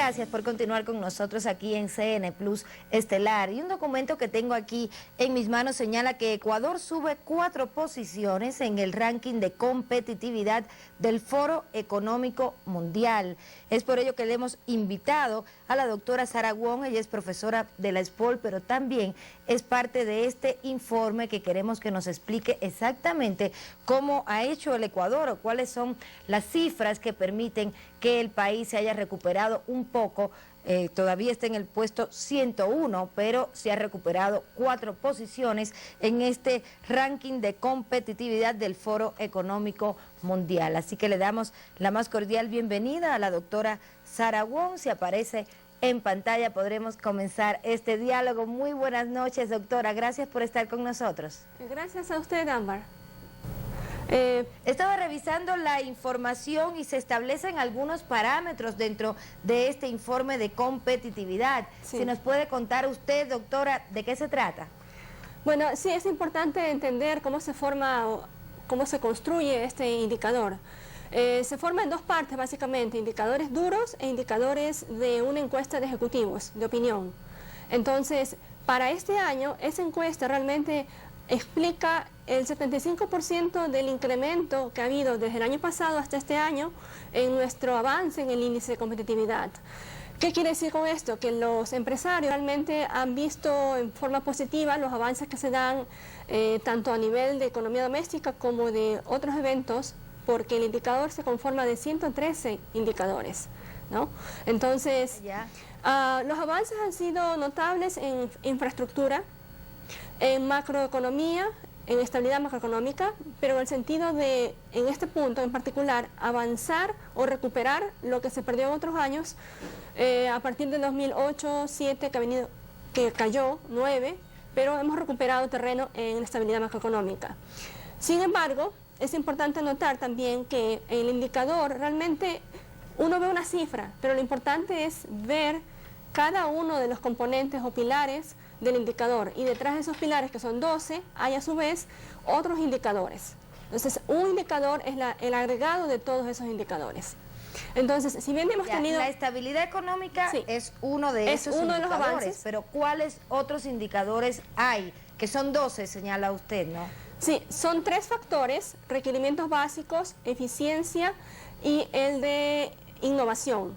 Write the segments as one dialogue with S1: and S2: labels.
S1: Gracias por continuar con nosotros aquí en CN Plus Estelar. Y un documento que tengo aquí en mis manos señala que Ecuador sube 4 posiciones en el ranking de competitividad del Foro Económico Mundial. Es por ello que le hemos invitado a la doctora Sara Wong. Ella es profesora de la SPOL, pero también es parte de este informe que queremos que nos explique exactamente cómo ha hecho el Ecuador o cuáles son las cifras que permiten que el país se haya recuperado un poco. Todavía está en el puesto 101, pero se ha recuperado 4 posiciones en este ranking de competitividad del Foro Económico Mundial. Así que le damos la más cordial bienvenida a la doctora Sara Wong. Si aparece en pantalla podremos comenzar este diálogo. Muy buenas noches, doctora. Gracias por estar con nosotros.
S2: Gracias a usted, Ámbar.
S1: Estaba revisando la información y se establecen algunos parámetros dentro de este informe de competitividad. Sí. Si nos puede contar usted, doctora, ¿de qué se trata?
S2: Bueno, sí, es importante entender cómo se forma o cómo se construye este indicador. Se forma en 2 partes, básicamente, indicadores duros e indicadores de una encuesta de ejecutivos, de opinión. Entonces, para este año, esa encuesta realmente explica el 75% del incremento que ha habido desde el año pasado hasta este año en nuestro avance en el índice de competitividad. ¿Qué quiere decir con esto? Que los empresarios realmente han visto en forma positiva los avances que se dan tanto a nivel de economía doméstica como de otros eventos, porque el indicador se conforma de 113 indicadores, ¿no? Entonces, los avances han sido notables en infraestructura, en macroeconomía, en estabilidad macroeconómica, pero en el sentido de, en este punto en particular, avanzar o recuperar lo que se perdió en otros años, a partir de 2008, 2007, que cayó, 9, pero hemos recuperado terreno en estabilidad macroeconómica. Sin embargo, es importante notar también que el indicador realmente uno ve una cifra, pero lo importante es ver cada uno de los componentes o pilares del indicador, y detrás de esos pilares, que son 12, hay a su vez otros indicadores. Entonces, un indicador es el agregado de todos esos indicadores. Entonces, si bien hemos tenido...
S1: La estabilidad económica es uno de esos indicadores,
S2: los avances,
S1: pero ¿cuáles otros indicadores hay? Que son 12, señala usted, ¿no?
S2: Sí, son 3 factores: requerimientos básicos, eficiencia y el de innovación.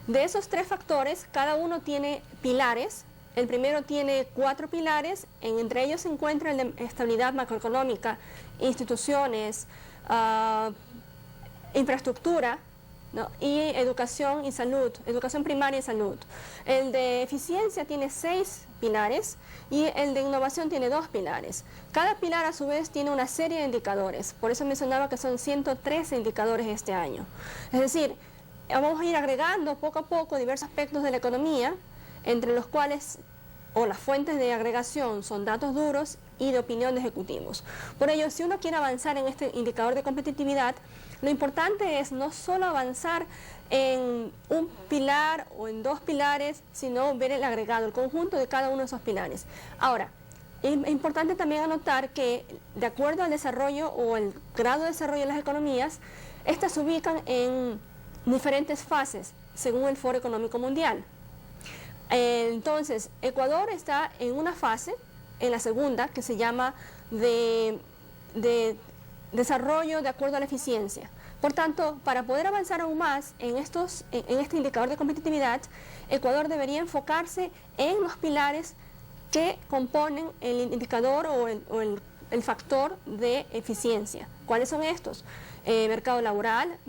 S2: De esos 3 factores, cada uno tiene pilares. El primero tiene 4 pilares, entre ellos se encuentra el de estabilidad macroeconómica, instituciones, infraestructura, ¿no? Y educación y salud, educación primaria y salud. El de eficiencia tiene 6 pilares y el de innovación tiene 2 pilares. Cada pilar a su vez tiene una serie de indicadores, por eso mencionaba que son 113 indicadores este año. Es decir, vamos a ir agregando poco a poco diversos aspectos de la economía, entre los cuales, o las fuentes de agregación, son datos duros y de opinión de ejecutivos. Por ello, si uno quiere avanzar en este indicador de competitividad, lo importante es no solo avanzar en un pilar o en 2 pilares, sino ver el agregado, el conjunto de cada uno de esos pilares. Ahora, es importante también anotar que, de acuerdo al desarrollo o el grado de desarrollo de las economías, estas se ubican en diferentes fases, según el Foro Económico Mundial. Entonces, Ecuador está en una fase, en la segunda, que se llama de desarrollo de acuerdo a la eficiencia. Por tanto, para poder avanzar aún más en este indicador de competitividad, Ecuador debería enfocarse en los pilares que componen el indicador o el factor de eficiencia. ¿Cuáles son estos? Mercado laboral,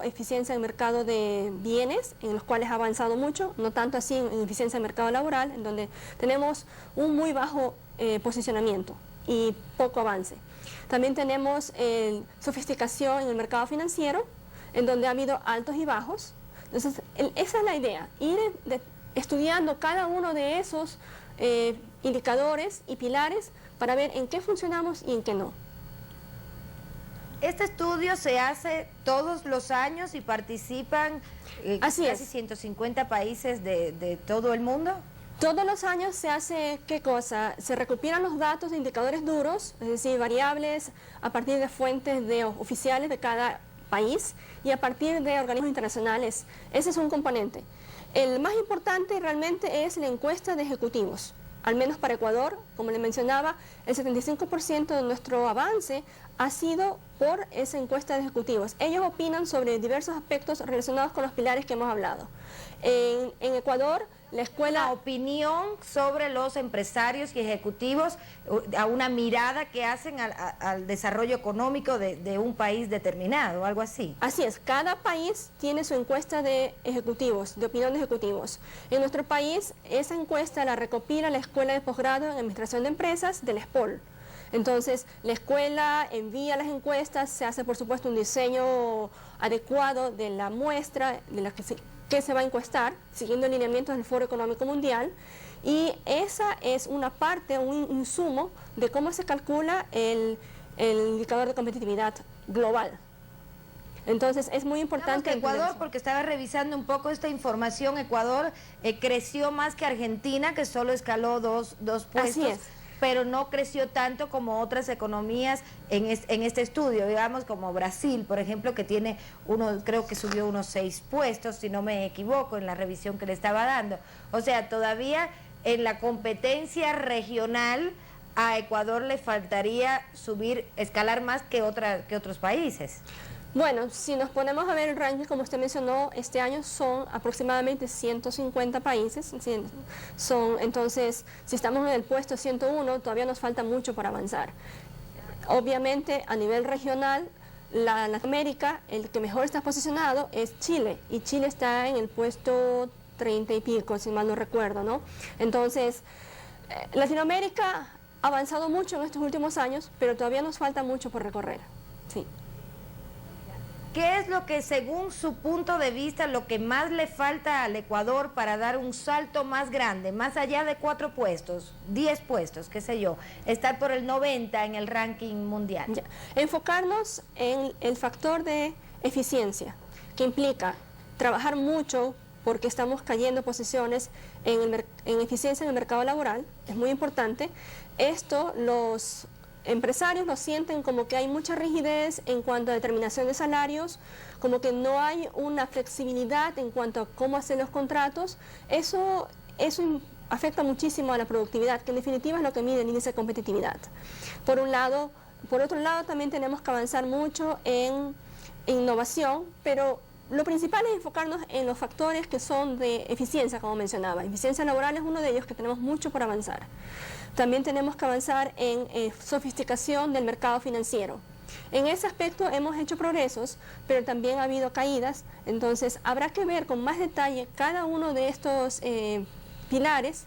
S2: eficiencia en mercado de bienes, en los cuales ha avanzado mucho, no tanto así en eficiencia en mercado laboral, en donde tenemos un muy bajo posicionamiento y poco avance. También tenemos sofisticación en el mercado financiero, en donde ha habido altos y bajos. Entonces, esa es la idea, ir estudiando cada uno de esos indicadores y pilares para ver en qué funcionamos y en qué no.
S1: Este estudio se hace todos los años y participan casi 150 países de todo el mundo.
S2: Todos los años se hace, ¿qué cosa? Se recopilan los datos de indicadores duros, es decir, variables a partir de fuentes oficiales de cada país y a partir de organismos internacionales. Ese es un componente. El más importante realmente es la encuesta de ejecutivos. Al menos para Ecuador, como le mencionaba, el 75% de nuestro avance ha sido por esa encuesta de ejecutivos. Ellos opinan sobre diversos aspectos relacionados con los pilares que hemos hablado. En Ecuador, la escuela...
S1: Una opinión sobre los empresarios y ejecutivos, a una mirada que hacen al desarrollo económico de un país determinado, algo así.
S2: Así es, cada país tiene su encuesta de ejecutivos, de opinión de ejecutivos. En nuestro país, esa encuesta la recopila la Escuela de Posgrado en Administración de Empresas del ESPOL. Entonces, la escuela envía las encuestas, se hace por supuesto un diseño adecuado de la muestra de la que se va a encuestar, siguiendo lineamientos del Foro Económico Mundial, y esa es una parte, un insumo de cómo se calcula el indicador de competitividad global. Entonces es muy importante...
S1: Que Ecuador, porque estaba revisando un poco esta información, Ecuador creció más que Argentina, que solo escaló dos puestos.
S2: Así es.
S1: Pero no creció tanto como otras economías en este estudio, digamos como Brasil, por ejemplo, que tiene creo que subió unos 6 puestos, si no me equivoco, en la revisión que le estaba dando. O sea, todavía en la competencia regional a Ecuador le faltaría escalar más que otros países.
S2: Bueno, si nos ponemos a ver el ranking, como usted mencionó, este año son aproximadamente 150 países. Entonces, si estamos en el puesto 101, todavía nos falta mucho para avanzar. Obviamente, a nivel regional, Latinoamérica, el que mejor está posicionado es Chile, y Chile está en el puesto 30 y pico, si mal no recuerdo, ¿no? Entonces, Latinoamérica ha avanzado mucho en estos últimos años, pero todavía nos falta mucho por recorrer, sí.
S1: ¿Qué es lo que, según su punto de vista, lo que más le falta al Ecuador para dar un salto más grande, más allá de 4 puestos, 10 puestos, qué sé yo, estar por el 90 en el ranking mundial?
S2: Ya. Enfocarnos en el factor de eficiencia, que implica trabajar mucho porque estamos cayendo posiciones en eficiencia en el mercado laboral, es muy importante. Esto los empresarios lo sienten como que hay mucha rigidez en cuanto a determinación de salarios, como que no hay una flexibilidad en cuanto a cómo hacer los contratos. Eso afecta muchísimo a la productividad, que en definitiva es lo que mide el índice de competitividad. Por un lado. Por otro lado, también tenemos que avanzar mucho en innovación, pero lo principal es enfocarnos en los factores que son de eficiencia, como mencionaba. Eficiencia laboral es uno de ellos que tenemos mucho por avanzar. También tenemos que avanzar en sofisticación del mercado financiero. En ese aspecto hemos hecho progresos, pero también ha habido caídas. Entonces habrá que ver con más detalle cada uno de estos pilares,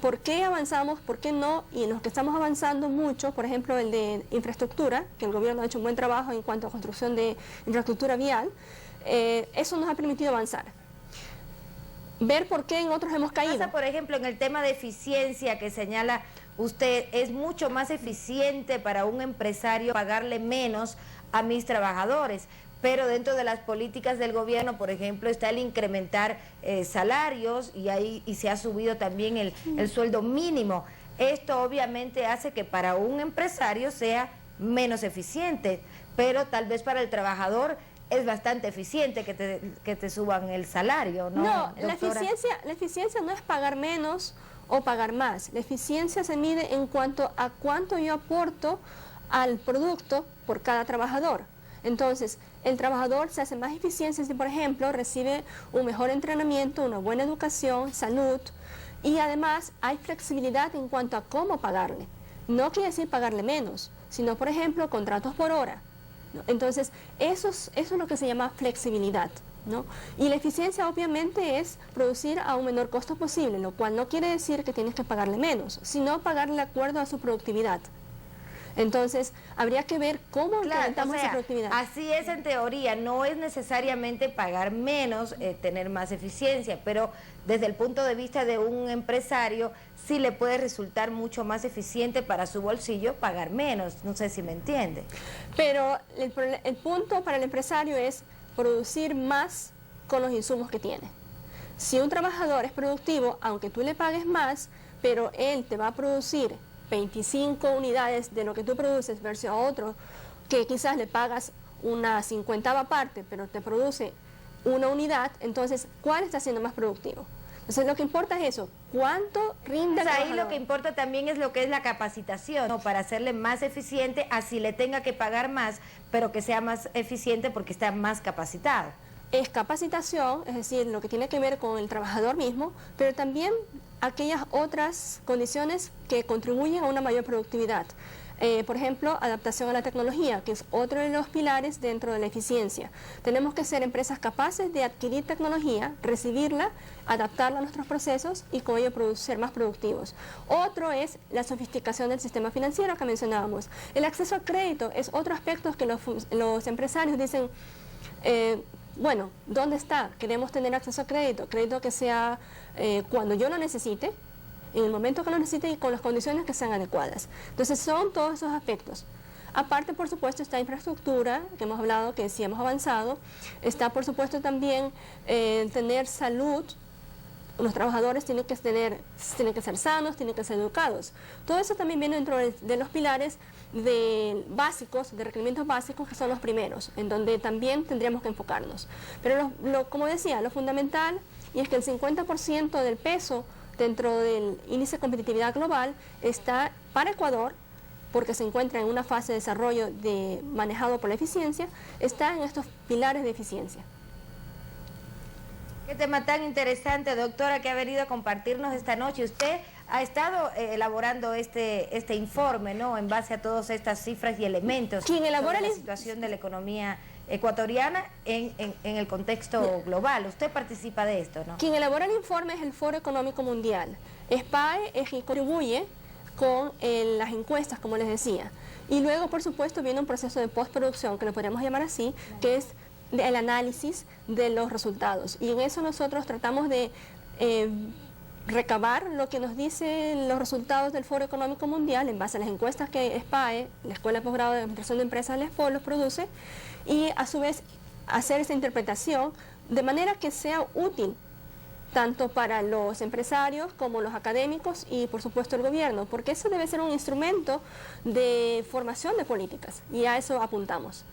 S2: por qué avanzamos, por qué no, y en los que estamos avanzando mucho, por ejemplo el de infraestructura, que el gobierno ha hecho un buen trabajo en cuanto a construcción de infraestructura vial. Eso nos ha permitido avanzar. Ver por qué en otros hemos caído.
S1: Por ejemplo, en el tema de eficiencia que señala usted, es mucho más eficiente para un empresario pagarle menos a mis trabajadores, pero dentro de las políticas del gobierno, por ejemplo, está el incrementar salarios y se ha subido también el sueldo mínimo. Esto obviamente hace que para un empresario sea menos eficiente, pero tal vez para el trabajador es bastante eficiente que te suban el salario, ¿no?
S2: No, la eficiencia no es pagar menos o pagar más. La eficiencia se mide en cuanto a cuánto yo aporto al producto por cada trabajador. Entonces, el trabajador se hace más eficiente si, por ejemplo, recibe un mejor entrenamiento, una buena educación, salud, y además hay flexibilidad en cuanto a cómo pagarle. No quiere decir pagarle menos, sino, por ejemplo, contratos por hora. Entonces, eso es lo que se llama flexibilidad, ¿no? Y la eficiencia obviamente es producir a un menor costo posible, lo cual no quiere decir que tienes que pagarle menos, sino pagarle de acuerdo a su productividad. Entonces, habría que ver cómo incrementamos esa productividad.
S1: Así es en teoría, no es necesariamente pagar menos, tener más eficiencia, pero desde el punto de vista de un empresario, sí le puede resultar mucho más eficiente para su bolsillo pagar menos, no sé si me entiende.
S2: Pero el punto para el empresario es producir más con los insumos que tiene. Si un trabajador es productivo, aunque tú le pagues más, pero él te va a producir 25 unidades de lo que tú produces versus a otro, que quizás le pagas una 50ª parte, pero te produce una unidad, entonces, ¿cuál está siendo más productivo? Entonces, lo que importa es eso, ¿cuánto rinde el
S1: Ahí
S2: trabajador?
S1: lo que importa también es lo que es la capacitación, ¿no? Para hacerle más eficiente, así le tenga que pagar más, pero que sea más eficiente porque está más capacitado.
S2: Es capacitación, es decir, lo que tiene que ver con el trabajador mismo, pero también aquellas otras condiciones que contribuyen a una mayor productividad. Por ejemplo, adaptación a la tecnología, que es otro de los pilares dentro de la eficiencia. Tenemos que ser empresas capaces de adquirir tecnología, recibirla, adaptarla a nuestros procesos y con ello ser más productivos. Otro es la sofisticación del sistema financiero que mencionábamos. El acceso a crédito es otro aspecto que los empresarios dicen, bueno, ¿dónde está? Queremos tener acceso a crédito que sea cuando yo lo necesite, en el momento que lo necesite y con las condiciones que sean adecuadas. Entonces son todos esos aspectos. Aparte, por supuesto, está infraestructura, que hemos hablado que sí hemos avanzado. Está, por supuesto, también tener salud. Los trabajadores tienen que ser sanos, tienen que ser educados. Todo eso también viene dentro de los pilares de requerimientos básicos, que son los primeros, en donde también tendríamos que enfocarnos. Pero como decía, lo fundamental, y es que el 50% del peso dentro del índice de competitividad global está para Ecuador, porque se encuentra en una fase de desarrollo manejado por la eficiencia, está en estos pilares de eficiencia.
S1: Qué tema tan interesante, doctora, que ha venido a compartirnos esta noche. Usted ha estado elaborando este informe, ¿no?, en base a todas estas cifras y elementos sobre la situación de la economía ecuatoriana en el contexto global. Usted participa de esto, ¿no?
S2: Quien elabora el informe es el Foro Económico Mundial. SPAE es quien contribuye con las encuestas, como les decía. Y luego, por supuesto, viene un proceso de postproducción, que lo podríamos llamar así, que es el análisis de los resultados. Y en eso nosotros tratamos de recabar lo que nos dicen los resultados del Foro Económico Mundial en base a las encuestas que SPAE, la Escuela de Posgrado de Administración de Empresas del ESPO, los produce, y a su vez hacer esa interpretación de manera que sea útil tanto para los empresarios como los académicos y por supuesto el gobierno, porque eso debe ser un instrumento de formación de políticas y a eso apuntamos.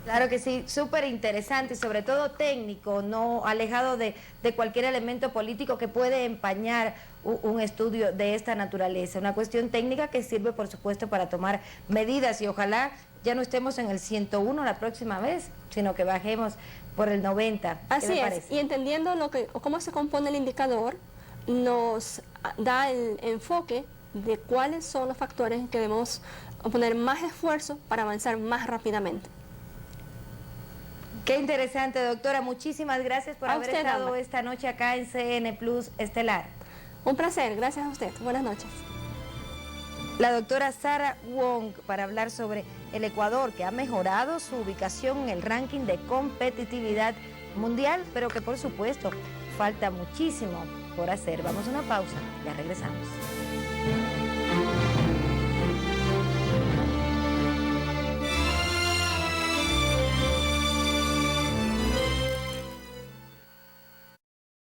S1: Claro que sí, súper interesante y sobre todo técnico, no alejado de cualquier elemento político que puede empañar un estudio de esta naturaleza. Una cuestión técnica que sirve, por supuesto, para tomar medidas y ojalá ya no estemos en el 101 la próxima vez, sino que bajemos por el 90.
S2: Así es, y entendiendo cómo se compone el indicador, nos da el enfoque de cuáles son los factores que debemos poner más esfuerzo para avanzar más rápidamente.
S1: Qué interesante, doctora. Muchísimas gracias por haber estado
S2: Dama.
S1: esta noche acá en CN Plus Estelar.
S2: Un placer, gracias a usted. Buenas noches.
S1: La doctora Sara Wong para hablar sobre el Ecuador, que ha mejorado su ubicación en el ranking de competitividad mundial, pero que por supuesto falta muchísimo por hacer. Vamos a una pausa, ya regresamos.